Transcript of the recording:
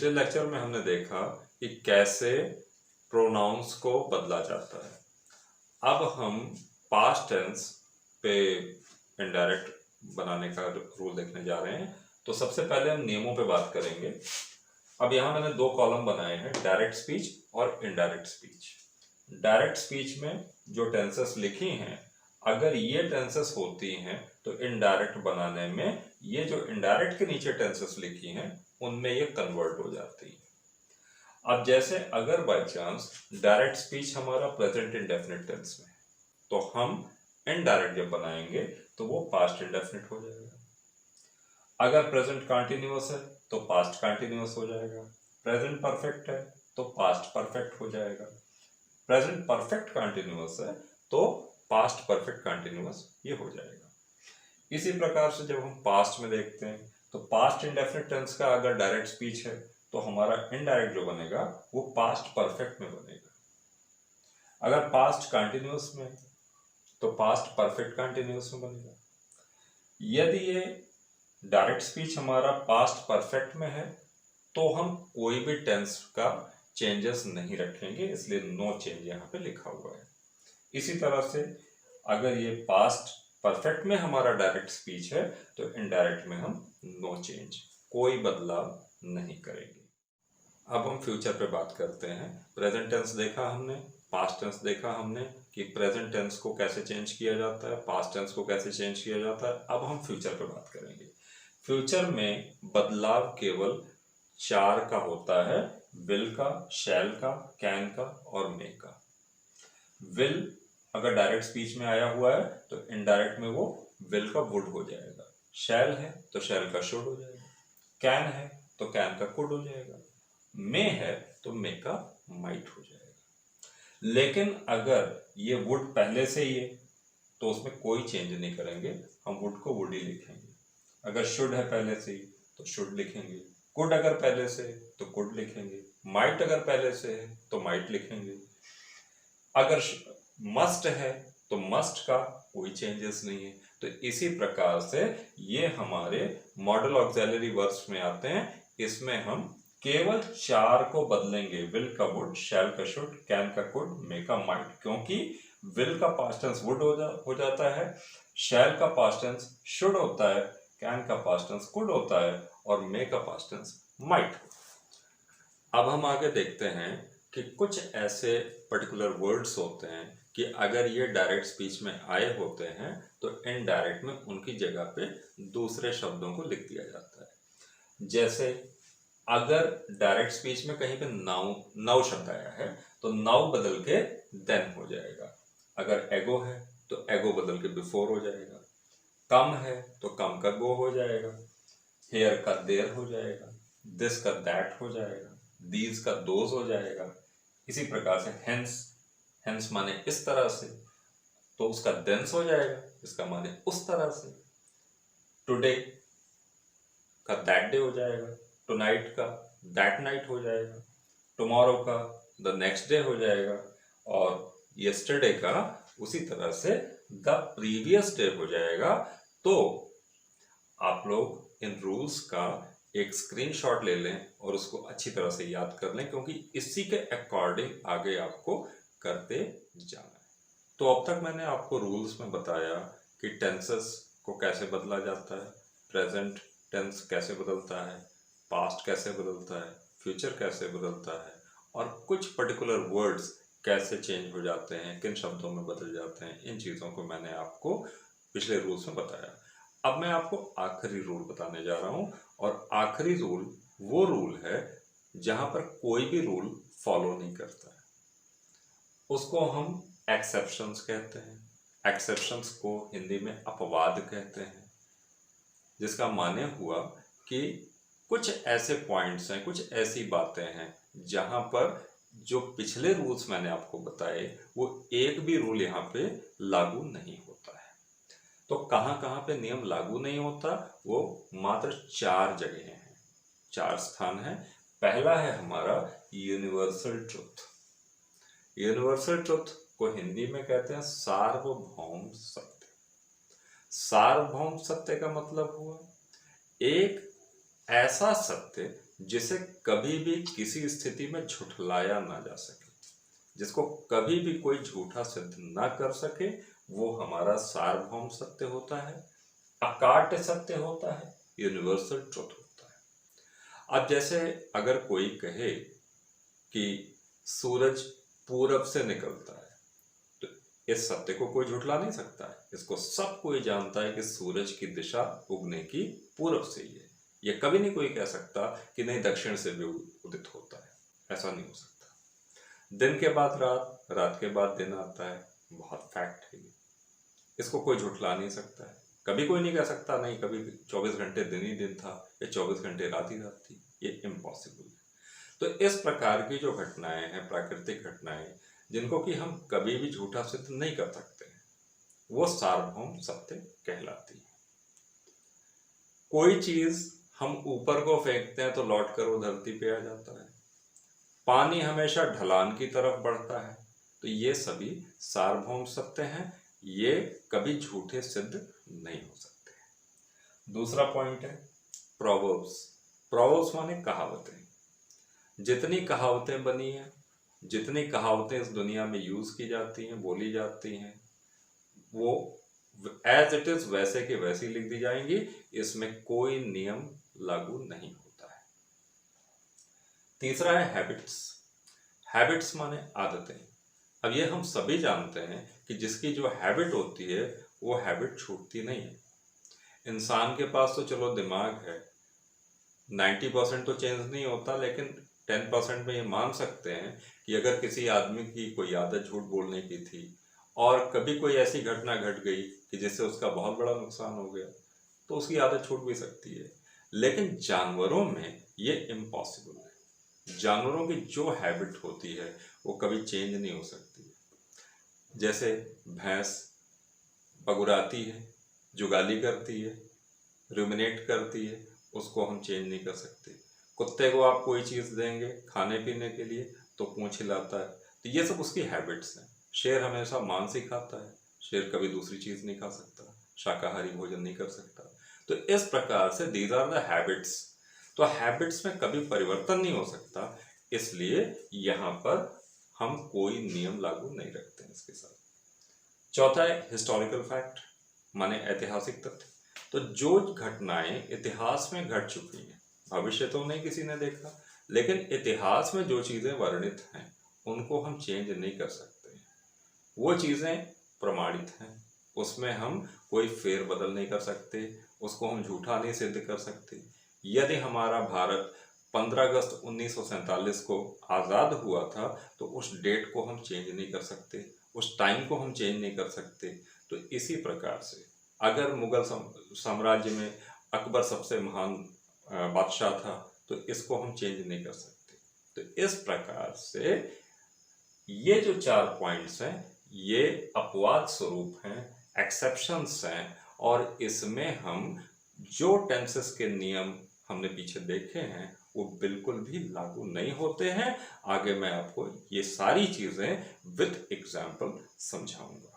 पिछले लेक्चर में हमने देखा कि कैसे प्रोनाउंस को बदला जाता है। अब हम पास्ट टेंस पे इनडायरेक्ट बनाने का रूल देखने जा रहे हैं। तो सबसे पहले हम नियमों पे बात करेंगे। अब यहाँ मैंने दो कॉलम बनाए हैं, डायरेक्ट स्पीच और इनडायरेक्ट स्पीच। डायरेक्ट स्पीच में जो टेंसेस लिखी हैं, अगर ये टेंसेस होती हैं तो इनडायरेक्ट बनाने में ये जो इनडायरेक्ट के नीचे टेंसेस लिखी हैं उनमें ये कन्वर्ट हो जाती है। अब जैसे अगर बाय चांस डायरेक्ट स्पीच हमारा प्रेजेंट इंडेफिनिट टेंस में है तो हम इनडायरेक्ट जब बनाएंगे तो वो पास्ट इंडेफिनिट हो जाएगा। अगर प्रेजेंट कंटिन्यूअस है तो पास्ट कंटिन्यूअस हो जाएगा। प्रेजेंट परफेक्ट है तो पास्ट परफेक्ट हो जाएगा। प्रेजेंट परफेक्ट कंटिन्यूअस है तो पास्ट परफेक्ट कंटिन्यूअस ये हो जाएगा। इसी प्रकार से जब हम पास्ट में देखते हैं तो पास्ट इंडेफिनिट टेंस का अगर डायरेक्ट स्पीच है तो हमारा इनडायरेक्ट जो बनेगा वो पास्ट परफेक्ट में बनेगा। अगर पास्ट कंटिन्यूअस में तो पास्ट परफेक्ट कंटिन्यूअस में बनेगा। यदि ये डायरेक्ट स्पीच हमारा पास्ट परफेक्ट में है तो हम कोई भी टेंस का चेंजेस नहीं रखेंगे, इसलिए नो चेंज यहाँ पे लिखा हुआ है। इसी तरह से अगर ये पास्ट परफेक्ट में हमारा डायरेक्ट स्पीच है तो इनडायरेक्ट में हम नो चेंज, कोई बदलाव नहीं करेंगे। अब हम फ्यूचर पे बात करते हैं। प्रेजेंट टेंस देखा हमने, पास्ट टेंस देखा हमने कि प्रेजेंट टेंस को कैसे चेंज किया जाता है, पास्ट टेंस को कैसे चेंज किया जाता है। अब हम फ्यूचर पे बात करेंगे। फ्यूचर में बदलाव केवल 4 का होता है, विल का, शैल का, कैन का और मे का। विल अगर डायरेक्ट स्पीच में आया हुआ है तो इनडायरेक्ट में वो विल का वुड हो जाएगा। शैल है तो शैल का शुड हो जाएगा। कैन है तो कैन का कुड हो जाएगा। मे है तो मे का माइट हो जाएगा। लेकिन अगर ये वुड पहले से ही है तो उसमें कोई चेंज नहीं करेंगे, हम वुड को वुड ही लिखेंगे। अगर शुड है पहले से ही तो शुड लिखेंगे। कुड अगर पहले से है तो कुड लिखेंगे। माइट अगर पहले से है तो माइट लिखेंगे। अगर मस्ट है तो मस्ट का कोई चेंजेस नहीं है। तो इसी प्रकार से ये हमारे मॉडल ऑक्सिलरी वर्ब्स में आते हैं। इसमें हम केवल 4 को बदलेंगे, विल का वुड, शैल का शुड, कैन का कुड, मे का माइट। क्योंकि विल का पास्ट टेंस वुड हो जाता है, शैल का पास्ट टेंस शुड होता है, कैन का पास्ट टेंस कुड होता है और मे का पास्ट टेंस माइट। अब हम आगे देखते हैं कि कुछ ऐसे पर्टिकुलर वर्ड्स होते हैं कि अगर ये डायरेक्ट स्पीच में आए होते हैं तो इनडायरेक्ट में उनकी जगह पे दूसरे शब्दों को लिख दिया जाता है। जैसे अगर डायरेक्ट स्पीच में कहीं पे नाउ शब्द आया है तो नाउ बदल के देन हो जाएगा। अगर एगो है तो एगो बदल के बिफोर हो जाएगा। कम है तो कम का गो हो जाएगा। हेयर का देयर हो जाएगा। दिस का दैट हो जाएगा। दीज का दोज हो जाएगा। इसी प्रकार से हेंस, हेंस माने इस तरह से तो उसका देंस हो जाएगा, इसका माने उस तरह से। टुडे का दैट डे हो जाएगा। टुनाइट का दैट नाइट हो जाएगा। टुमारो का द नेक्स्ट डे हो जाएगा और यस्टरडे का उसी तरह से द प्रीवियस डे हो जाएगा। तो आप लोग इन रूल्स का एक स्क्रीनशॉट ले लें और उसको अच्छी तरह से याद कर लें, क्योंकि इसी के अकॉर्डिंग आगे आपको करते जाना है। तो अब तक मैंने आपको रूल्स में बताया कि टेंसेस को कैसे बदला जाता है, प्रेजेंट टेंस कैसे बदलता है, पास्ट कैसे बदलता है, फ्यूचर कैसे बदलता है और कुछ पर्टिकुलर वर्ड्स कैसे चेंज हो जाते हैं, किन शब्दों में बदल जाते हैं। इन चीज़ों को मैंने आपको पिछले रूल्स में बताया। अब मैं आपको आखिरी रूल बताने जा रहा हूं और आखिरी रूल वो रूल है जहां पर कोई भी रूल फॉलो नहीं करता है, उसको हम एक्सेप्शंस कहते हैं। एक्सेप्शंस को हिंदी में अपवाद कहते हैं, जिसका माने हुआ कि कुछ ऐसे पॉइंट्स हैं, कुछ ऐसी बातें हैं जहां पर जो पिछले रूल्स मैंने आपको बताए वो एक भी रूल यहाँ पे लागू नहीं होता है। तो कहाँ कहाँ पे नियम लागू नहीं होता, वो मात्र 4 जगह हैं, 4 स्थान हैं। पहला है हमारा यूनिवर्सल ट्रुथ। यूनिवर्सल ट्रुथ को हिंदी में कहते हैं सार्वभौम सत्य। सार्वभौम सत्य का मतलब हुआ एक ऐसा सत्य जिसे कभी भी किसी स्थिति में झुठलाया ना जा सके, जिसको कभी भी कोई झूठा सिद्ध ना कर सके, वो हमारा सार्वभौम सत्य होता है, अकाट्य सत्य होता है, यूनिवर्सल ट्रुथ होता है। अब जैसे अगर कोई कहे कि सूरज पूरब से निकलता है, तो इस सत्य को कोई झुठला नहीं सकता है। इसको सब कोई जानता है कि सूरज की दिशा उगने की पूरब से ही है। ये कभी नहीं कोई कह सकता कि नहीं दक्षिण से भी उदित होता है, ऐसा नहीं हो सकता। दिन के बाद रात, रात के बाद दिन आता है, बहुत फैक्ट है ये, इसको कोई झुठला नहीं सकता है। कभी कोई नहीं कह सकता नहीं कभी 24 घंटे दिन ही दिन था या 24 घंटे रात ही रात थी, ये इम्पॉसिबल है। तो इस प्रकार की जो घटनाएं हैं, प्राकृतिक घटनाएं, जिनको कि हम कभी भी झूठा सिद्ध नहीं कर सकते हैं, वो सार्वभौम सत्य कहलाती है। कोई चीज हम ऊपर को फेंकते हैं तो लौट कर वो धरती पे आ जाता है। पानी हमेशा ढलान की तरफ बढ़ता है, तो ये सभी सार्वभौम सत्य हैं, ये कभी झूठे सिद्ध नहीं हो सकते। दूसरा पॉइंट है प्रोवर्ब्स। प्रोवर्ब्स माने कहावतें। जितनी कहावतें बनी हैं, जितनी कहावतें इस दुनिया में यूज की जाती हैं, बोली जाती हैं, वो एज इट इज वैसे के वैसी लिख दी जाएंगी, इसमें कोई नियम लागू नहीं होता है। तीसरा है हैबिट्स। हैबिट्स माने आदतें। अब ये हम सभी जानते हैं कि जिसकी जो हैबिट होती है वो हैबिट छूटती नहीं है। इंसान के पास तो चलो दिमाग है, 90% तो चेंज नहीं होता, लेकिन 10% में ये मान सकते हैं कि अगर किसी आदमी की कोई आदत झूठ बोलने की थी और कभी कोई ऐसी घटना घट गई कि जिससे उसका बहुत बड़ा नुकसान हो गया, तो उसकी आदत छूट भी सकती है। लेकिन जानवरों में ये इम्पॉसिबल है। जानवरों की जो हैबिट होती है वो कभी चेंज नहीं हो सकती। जैसे भैंस पगुराती है, जुगाली करती है, रुमिनेट करती है, उसको हम चेंज नहीं कर सकते। कुत्ते को आप कोई चीज़ देंगे खाने पीने के लिए तो पूंछ हिलाता है, तो ये सब उसकी हैबिट्स हैं। शेर हमेशा मांस ही खाता है, शेर कभी दूसरी चीज़ नहीं खा सकता, शाकाहारी भोजन नहीं कर सकता। तो इस प्रकार से दीज आर द हैबिट्स। तो हैबिट्स में कभी परिवर्तन नहीं हो सकता, इसलिए यहाँ पर हम कोई नियम लागू नहीं रखते हैं इसके साथ। चौथा है हिस्टोरिकल फैक्ट, माने ऐतिहासिक तथ्य। तो जो घटनाएं इतिहास में घट चुकी हैं, भविष्य तो नहीं किसी ने देखा, लेकिन इतिहास में जो चीज़ें वर्णित हैं उनको हम चेंज नहीं कर सकते। वो चीज़ें प्रमाणित हैं, उसमें हम कोई फेर बदल नहीं कर सकते, उसको हम झूठा नहीं सिद्ध कर सकते। यदि हमारा भारत 15 अगस्त 1947 को आज़ाद हुआ था तो उस डेट को हम चेंज नहीं कर सकते, उस टाइम को हम चेंज नहीं कर सकते। तो इसी प्रकार से अगर मुगल साम्राज्य में अकबर सबसे महान बादशाह था तो इसको हम चेंज नहीं कर सकते। तो इस प्रकार से ये जो 4 पॉइंट्स हैं ये अपवाद स्वरूप हैं, एक्सेप्शंस हैं, और इसमें हम जो टेंसेस के नियम हमने पीछे देखे हैं वो बिल्कुल भी लागू नहीं होते हैं। आगे मैं आपको ये सारी चीज़ें विद एग्जाम्पल समझाऊंगा।